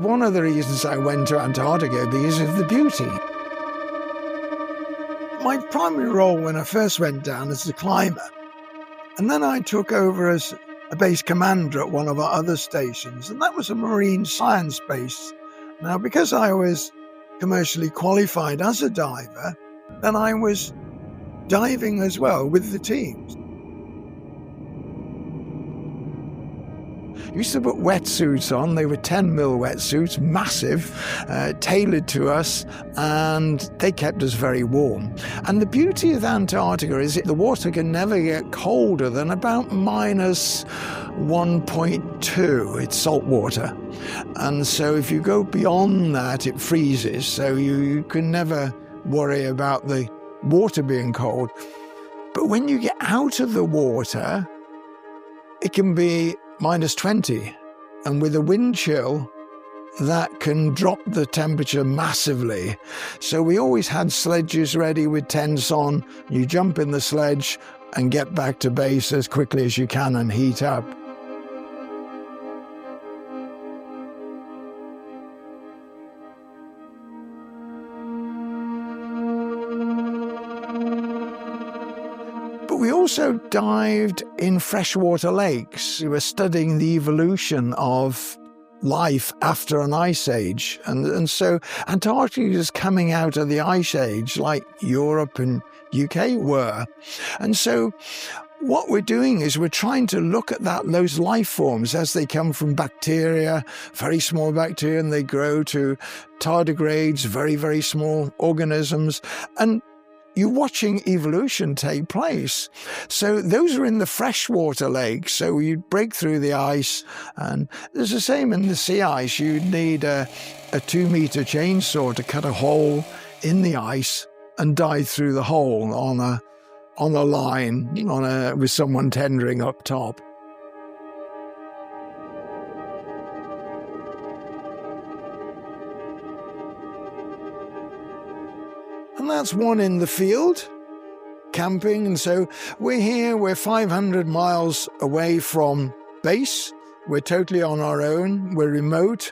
one of the reasons I went to Antarctica because of the beauty. My primary role when I first went down as a climber, and then I took over as a base commander at one of our other stations, and that was a marine science base. Now, because I was commercially qualified as a diver, then I was diving as well with the teams. Used to put wetsuits on. They were 10 mil wetsuits, massive, tailored to us, and they kept us very warm. And the beauty of Antarctica is that the water can never get colder than about minus 1.2. It's salt water. And so if you go beyond that, it freezes. So you can never worry about the water being cold. But when you get out of the water, it can be minus 20, and with a wind chill, that can drop the temperature massively. So we always had sledges ready with tents on. You jump in the sledge and get back to base as quickly as you can and heat up. We also dived in freshwater lakes. We were studying the evolution of life after an ice age. And so Antarctica is coming out of the ice age like Europe and UK were. And so what we're doing is we're trying to look at those life forms as they come from bacteria, very small bacteria, and they grow to tardigrades, very, very small organisms. And you're watching evolution take place. So those are in the freshwater lakes. So you break through the ice, and there's the same in the sea ice. You'd need a 2-meter chainsaw to cut a hole in the ice and dive through the hole on a line, with someone tendering up top. And that's one in the field, camping. And so we're 500 miles away from base. We're totally on our own. We're remote.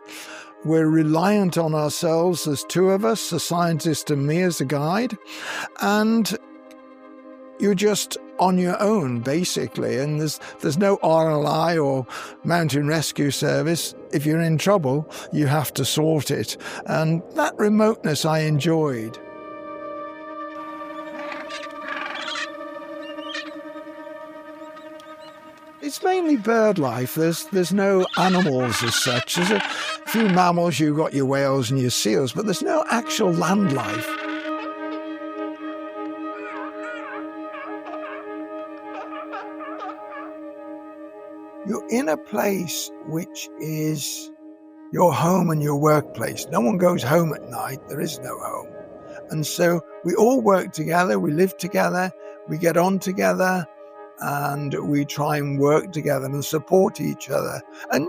We're reliant on ourselves. There's 2 of us, a scientist and me as a guide. And you're just on your own, basically. And there's no RLI or Mountain Rescue Service. If you're in trouble, you have to sort it. And that remoteness I enjoyed. It's mainly bird life. There's no animals as such. There's a few mammals. You've got your whales and your seals, but there's no actual land life. You're in a place which is your home and your workplace. No one goes home at night. There is no home. And so we all work together. We live together. We get on together. And we try and work together and support each other. And,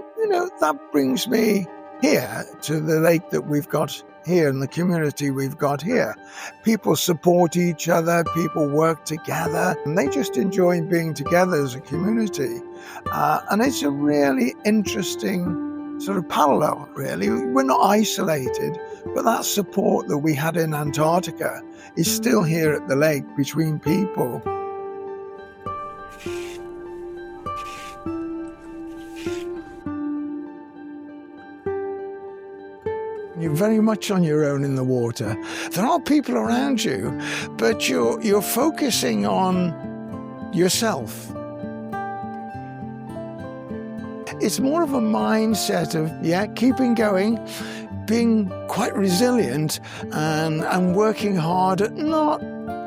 that brings me here to the lake that we've got here and the community we've got here. People support each other, people work together, and they just enjoy being together as a community. And it's a really interesting sort of parallel, really. We're not isolated, but that support that we had in Antarctica is still here at the lake between people. You're very much on your own in the water. There are people around you, but you're focusing on yourself. It's more of a mindset of, keeping going, being quite resilient and working hard at not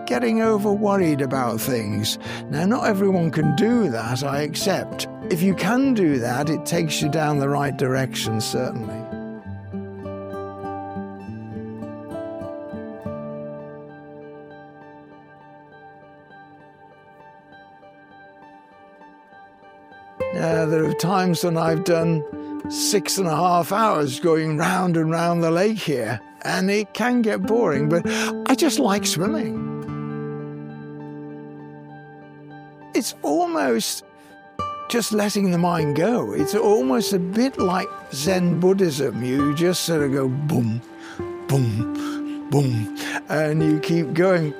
getting over worried about things. Now, not everyone can do that, I accept. If you can do that, it takes you down the right direction, certainly. There are times when I've done 6.5 hours going round and round the lake here, and it can get boring, but I just like swimming. It's almost just letting the mind go. It's almost a bit like Zen Buddhism. You just sort of go boom, boom, boom, and you keep going.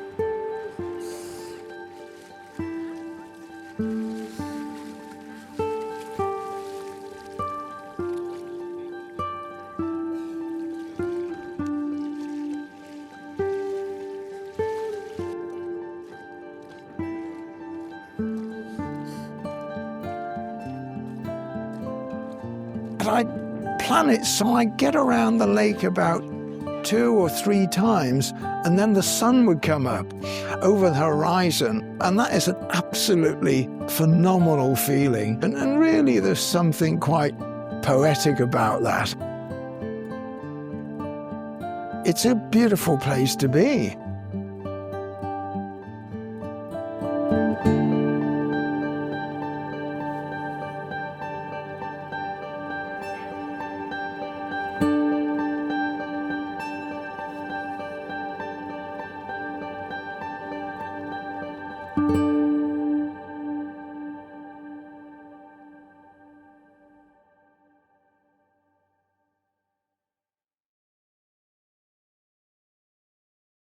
I plan it so I get around the lake about 2 or 3 times, and then the sun would come up over the horizon, and that is an absolutely phenomenal feeling. And really there's something quite poetic about that. It's a beautiful place to be.